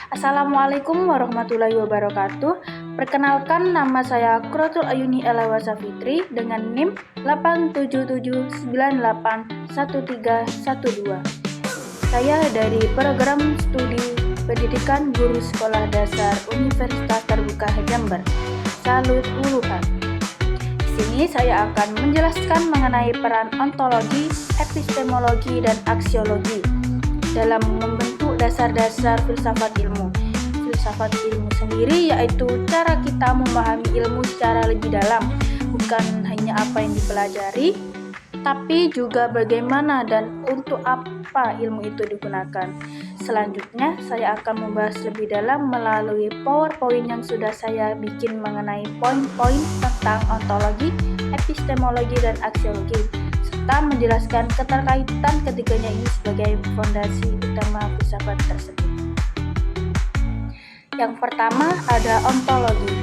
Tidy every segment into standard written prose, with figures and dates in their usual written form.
Assalamualaikum warahmatullahi wabarakatuh. Perkenalkan, nama saya Quratul Ayuni Elawasa Fitri dengan NIM 877981312. Saya dari program studi pendidikan guru sekolah dasar Universitas Terbuka Jember, Salut Uluhan. Di sini saya akan menjelaskan mengenai peran ontologi, epistemologi, dan aksiologi dalam membentuk dasar-dasar filsafat ilmu. Filsafat ilmu sendiri yaitu cara kita memahami ilmu secara lebih dalam, bukan hanya apa yang dipelajari, tapi juga bagaimana dan untuk apa ilmu itu digunakan. Selanjutnya, saya akan membahas lebih dalam melalui PowerPoint yang sudah saya bikin mengenai poin-poin tentang ontologi, epistemologi, dan aksiologi, serta menjelaskan keterkaitan ketiganya ini sebagai fondasi utama filsafat tersebut. Yang pertama ada ontologi.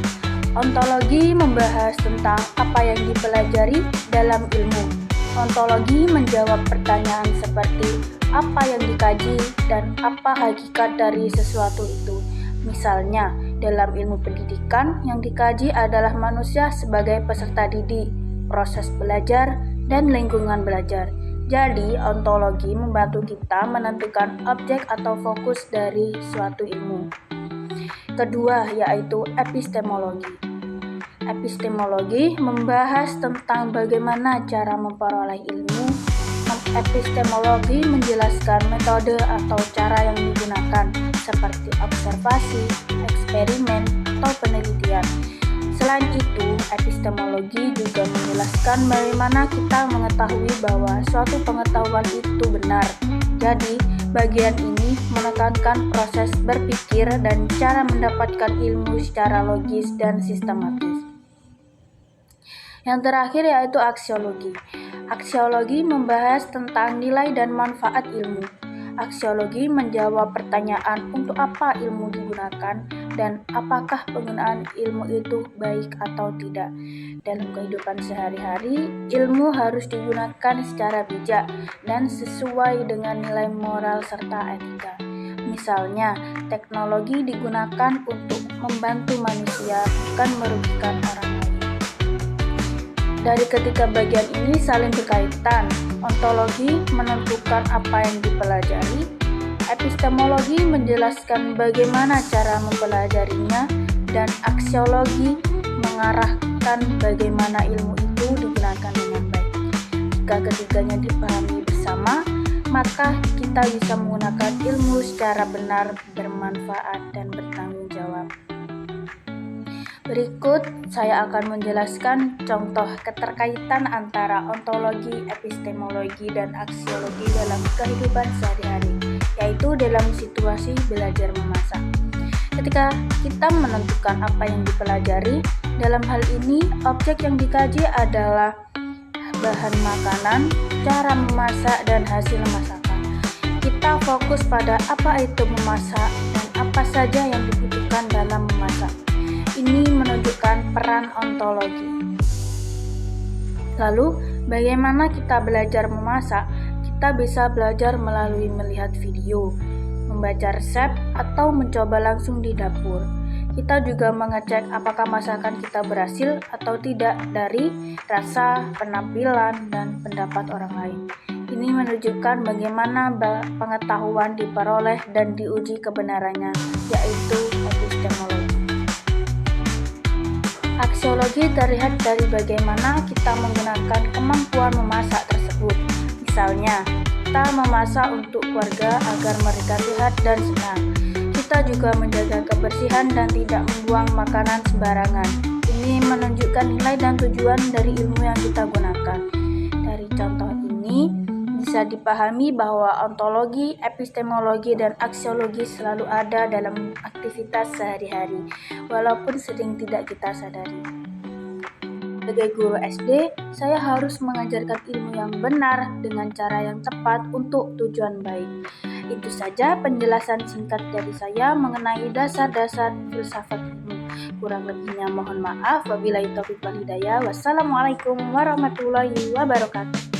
Ontologi membahas tentang apa yang dipelajari dalam ilmu. Ontologi menjawab pertanyaan seperti apa yang dikaji dan apa hakikat dari sesuatu itu. Misalnya, dalam ilmu pendidikan yang dikaji adalah manusia sebagai peserta didik, proses belajar, dan lingkungan belajar. Jadi, ontologi membantu kita menentukan objek atau fokus dari suatu ilmu. Kedua, yaitu epistemologi. Epistemologi membahas tentang bagaimana cara memperoleh ilmu. Epistemologi menjelaskan metode atau cara yang digunakan, seperti observasi, eksperimen, atau penelitian. Selain itu, epistemologi juga menjelaskan bagaimana kita mengetahui bahwa suatu pengetahuan itu benar. Jadi, bagian ini menekankan proses berpikir dan cara mendapatkan ilmu secara logis dan sistematis. Yang terakhir yaitu aksiologi. Aksiologi membahas tentang nilai dan manfaat ilmu. Aksiologi menjawab pertanyaan untuk apa ilmu digunakan dan apakah penggunaan ilmu itu baik atau tidak. Dalam kehidupan sehari-hari, ilmu harus digunakan secara bijak dan sesuai dengan nilai moral serta etika. Misalnya, teknologi digunakan untuk membantu manusia, bukan merugikan orang lain. Dari ketiga bagian ini saling berkaitan. Ontologi menentukan apa yang dipelajari, epistemologi menjelaskan bagaimana cara mempelajarinya, dan aksiologi mengarahkan bagaimana ilmu itu digunakan dengan baik. Jika ketiganya dipahami bersama, maka kita bisa menggunakan ilmu secara benar, bermanfaat, dan bertanggung jawab. Berikut saya akan menjelaskan contoh keterkaitan antara ontologi, epistemologi, dan aksiologi dalam kehidupan sehari-hari, yaitu dalam situasi belajar memasak. Ketika kita menentukan apa yang dipelajari, dalam hal ini objek yang dikaji adalah bahan makanan, cara memasak, dan hasil masakan. Kita fokus pada apa itu memasak dan apa saja yang dibutuhkan dalam memasak. Ini menunjukkan peran ontologi. Lalu, bagaimana kita belajar memasak? Kita bisa belajar melalui melihat video, membaca resep, atau mencoba langsung di dapur. Kita juga mengecek apakah masakan kita berhasil atau tidak dari rasa, penampilan, dan pendapat orang lain. Ini menunjukkan bagaimana pengetahuan diperoleh dan diuji kebenarannya, yaitu epistemologi. Aksiologi terlihat dari bagaimana kita menggunakan kemampuan memasak tersebut. Misalnya, kita memasak untuk keluarga agar mereka sehat dan senang. Kita juga menjaga kebersihan dan tidak membuang makanan sembarangan. Ini menunjukkan nilai dan tujuan dari ilmu yang kita gunakan. Dari contoh ini, bisa dipahami bahwa ontologi, epistemologi, dan aksiologi selalu ada dalam aktivitas sehari-hari, walaupun sering tidak kita sadari. Sebagai guru SD, saya harus mengajarkan ilmu yang benar dengan cara yang tepat untuk tujuan baik. Itu saja penjelasan singkat dari saya mengenai dasar-dasar filsafat ilmu. Kurang lebihnya mohon maaf. Wabillahi taufiq wal hidayah. Wassalamualaikum warahmatullahi wabarakatuh.